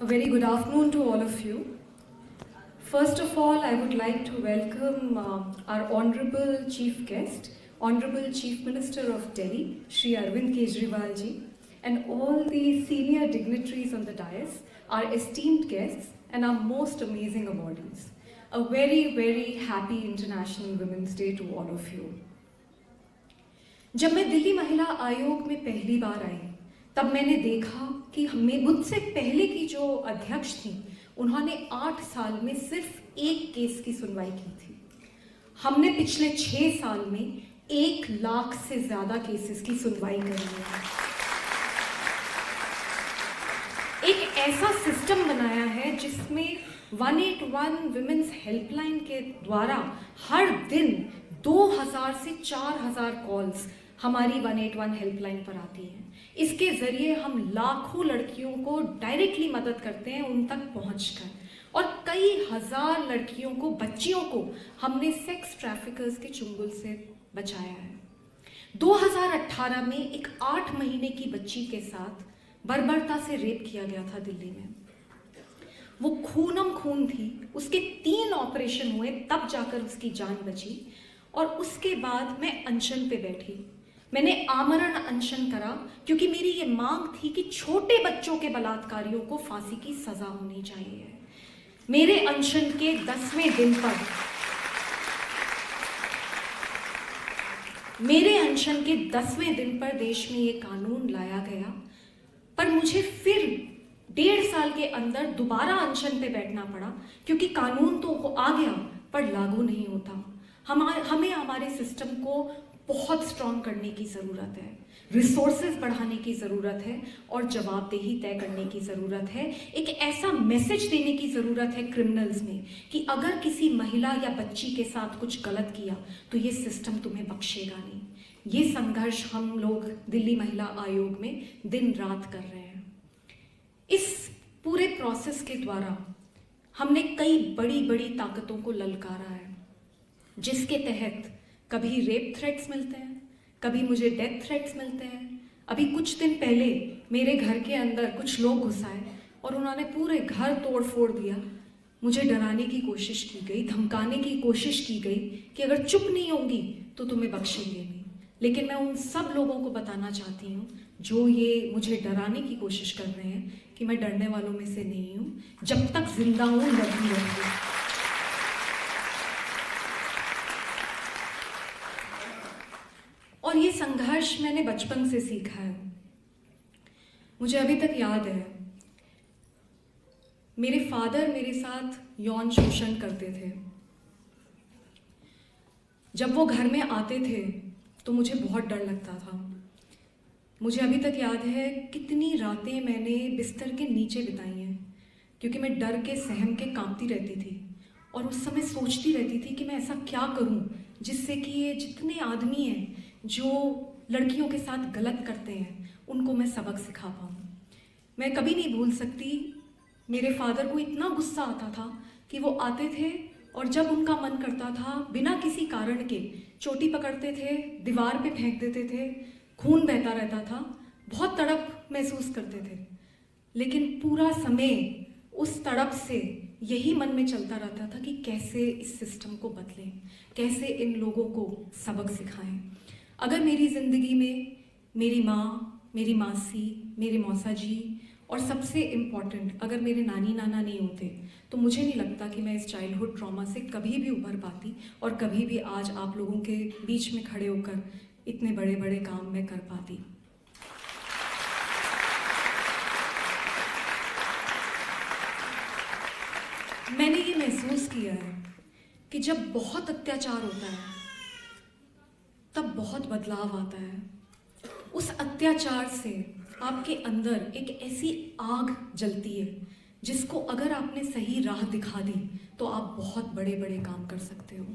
A very good afternoon to all of you. First of all, I would like to welcome our Honorable Chief Guest, Honorable Chief Minister of Delhi, Shri Arvind Kejriwal ji, and all the senior dignitaries on the dais, our esteemed guests, and our most amazing awardees. A very, very happy International Women's Day to all of you. जब मैं दिल्ली महिला आयोग में पहली बार आई, तब मैंने देखा कि मुझसे पहले की जो अध्यक्ष थी, उन्होंने 8 साल में सिर्फ एक केस की सुनवाई की थी। हमने पिछले 6 साल में 1 लाख से ज्यादा केसेस की सुनवाई करी है। एक ऐसा सिस्टम बनाया है जिसमें 181 विमेंस हेल्पलाइन के द्वारा हर दिन 2000 से 4000 कॉल्स हमारी 181 हेल्पलाइन पर आती हैं। इसके जरिए हम लाखों लड़कियों को डायरेक्टली मदद करते हैं उन तक पहुंचकर, और कई हजार लड़कियों को, बच्चियों को हमने सेक्स ट्रैफिकर्स के चुंगल से बचाया है। 2018 में एक 8 महीने की बच्ची के साथ बर्बरता से रेप किया गया था दिल्ली में। वो खूनम खून थी, उसके 3 ऑपरेशन हुए तब जाकर उसकी जान बची। और उसके बाद मैं अनशन पे बैठी, मैंने आमरण अनशन करा, क्योंकि मेरी ये मांग थी कि छोटे बच्चों के बलात्कारियों को फांसी की सजा होनी चाहिए। मेरे अनशन के 10वें दिन पर देश में ये कानून लाया गया, पर मुझे फिर 1.5 साल के अंदर दोबारा अनशन पे बैठना पड़ा, क्योंकि कानून तो आ गया पर लागू नहीं होता। हमें हमारे सिस्टम को बहुत स्ट्रॉन्ग करने की ज़रूरत है, रिसोर्सेज बढ़ाने की ज़रूरत है, और जवाबदेही तय करने की ज़रूरत है। एक ऐसा मैसेज देने की ज़रूरत है क्रिमिनल्स में कि अगर किसी महिला या बच्ची के साथ कुछ गलत किया तो ये सिस्टम तुम्हें बख्शेगा नहीं। ये संघर्ष हम लोग दिल्ली महिला आयोग में दिन रात कर रहे हैं। इस पूरे प्रोसेस के द्वारा हमने कई बड़ी बड़ी ताकतों को ललकारा है, जिसके तहत कभी रेप थ्रेट्स मिलते हैं, कभी मुझे डेथ थ्रेट्स मिलते हैं। अभी कुछ दिन पहले मेरे घर के अंदर कुछ लोग घुस आए और उन्होंने पूरे घर तोड़ फोड़ दिया। मुझे डराने की कोशिश की गई, धमकाने की कोशिश की गई कि अगर चुप नहीं होंगी तो तुम्हें बख्शेंगे नहीं। लेकिन मैं उन सब लोगों को बताना चाहती हूँ जो ये मुझे डराने की कोशिश कर रहे हैं कि मैं डरने वालों में से नहीं हूँ। जब तक जिंदा हूँ लड़ती रहूँगी। और ये संघर्ष मैंने बचपन से सीखा है। मुझे अभी तक याद है, मेरे फादर मेरे साथ यौन शोषण करते थे। जब वो घर में आते थे तो मुझे बहुत डर लगता था। मुझे अभी तक याद है कितनी रातें मैंने बिस्तर के नीचे बिताई हैं, क्योंकि मैं डर के सहम के कांपती रहती थी और उस समय सोचती रहती थी कि मैं ऐसा क्या करूं जिससे कि ये जितने आदमी हैं जो लड़कियों के साथ गलत करते हैं उनको मैं सबक सिखा पाऊँ। मैं कभी नहीं भूल सकती, मेरे फादर को इतना गुस्सा आता था कि वो आते थे और जब उनका मन करता था बिना किसी कारण के चोटी पकड़ते थे, दीवार पे फेंक देते थे, खून बहता रहता था, बहुत तड़प महसूस करते थे। लेकिन पूरा समय उस तड़प से यही मन में चलता रहता था कि कैसे इस सिस्टम को बदलें, कैसे इन लोगों को सबक सिखाएं। अगर मेरी ज़िंदगी में मेरी माँ, मेरी मासी, मेरे मौसा जी और सबसे इम्पॉर्टेंट अगर मेरे नानी नाना नहीं होते तो मुझे नहीं लगता कि मैं इस चाइल्डहुड ट्रॉमा से कभी भी उभर पाती और कभी भी आज आप लोगों के बीच में खड़े होकर इतने बड़े बड़े काम मैं कर पाती। मैंने ये महसूस किया है कि जब बहुत अत्याचार होता है तब बहुत बदलाव आता है। उस अत्याचार से आपके अंदर एक ऐसी आग जलती है जिसको अगर आपने सही राह दिखा दी तो आप बहुत बड़े बड़े काम कर सकते हो।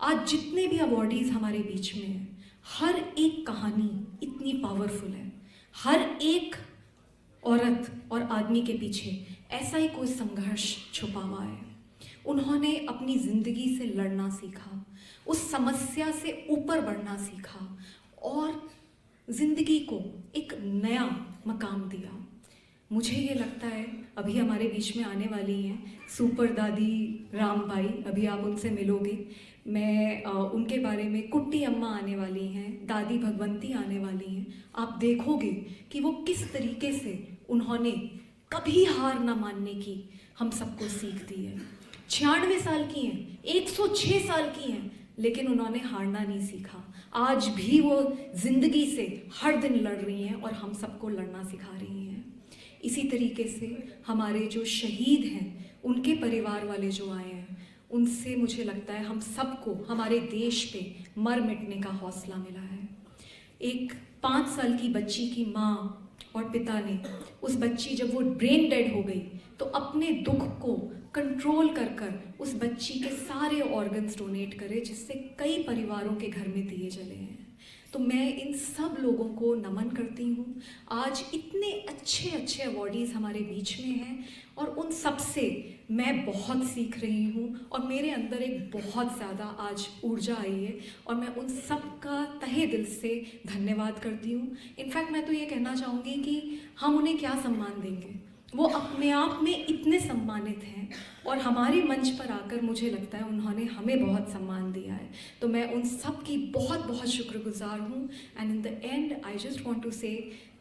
आज जितने भी अवॉर्डीज हमारे बीच में हैं, हर एक कहानी इतनी पावरफुल है। हर एक औरत और आदमी के पीछे ऐसा ही कोई संघर्ष छुपा हुआ है। उन्होंने अपनी जिंदगी से लड़ना सीखा, उस समस्या से ऊपर बढ़ना सीखा और जिंदगी को एक नया मकाम दिया। मुझे ये लगता है अभी हमारे बीच में आने वाली हैं सुपर दादी रामबाई, अभी आप उनसे मिलोगे। मैं उनके बारे में, कुट्टी अम्मा आने वाली हैं, दादी भगवंती आने वाली हैं। आप देखोगे कि वो किस तरीके से उन्होंने कभी हार ना मानने की हम सबको सीख दी है। 96 साल की हैं, 106 साल की हैं, लेकिन उन्होंने हारना नहीं सीखा। आज भी वो जिंदगी से हर दिन लड़ रही हैं और हम सबको लड़ना सिखा रही हैं। इसी तरीके से हमारे जो शहीद हैं, उनके परिवार वाले जो आए हैं, उनसे मुझे लगता है हम सबको हमारे देश पे मर मिटने का हौसला मिला है। एक 5 साल की बच्ची की माँ और पिता ने, उस बच्ची जब वो ब्रेन डेड हो गई तो अपने दुख को कंट्रोल कर उस बच्ची के सारे ऑर्गन्स डोनेट करे, जिससे कई परिवारों के घर में दिए जले हैं। तो मैं इन सब लोगों को नमन करती हूँ। आज इतने अच्छे अच्छे अवॉर्डीज़ हमारे बीच में हैं और उन सब से मैं बहुत सीख रही हूँ और मेरे अंदर एक बहुत ज़्यादा आज ऊर्जा आई है और मैं उन सब का तहे दिल से धन्यवाद करती हूँ। इनफैक्ट मैं तो ये कहना चाहूँगी कि हम उन्हें क्या सम्मान देंगे, वो अपने आप में इतने सम्मानित हैं और हमारे मंच पर आकर मुझे लगता है उन्होंने हमें बहुत सम्मान दिया है। तो मैं उन सब की बहुत बहुत शुक्रगुजार हूँ। And in the end I just want to say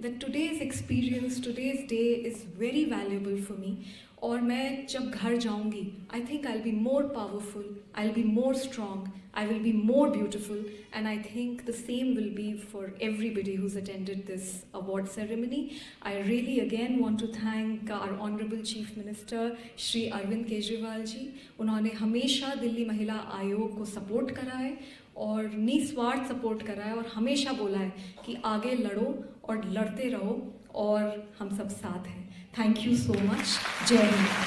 that today's experience, today's day is very valuable for me. और मैं जब घर जाऊँगी, I think I will be more powerful, I will be more strong, I will be more beautiful, and I think the same will be for everybody who's attended this award ceremony. I really again want to thank our Honorable Chief Minister Shri Arvind Kejriwal ji. उन्होंने हमेशा दिल्ली महिला आयोग को support करा है और निस्वार्थ support करा है और हमेशा बोला है कि आगे लड़ो और लड़ते रहो और हम सब साथ हैं। Thank you so much. जय हिंद।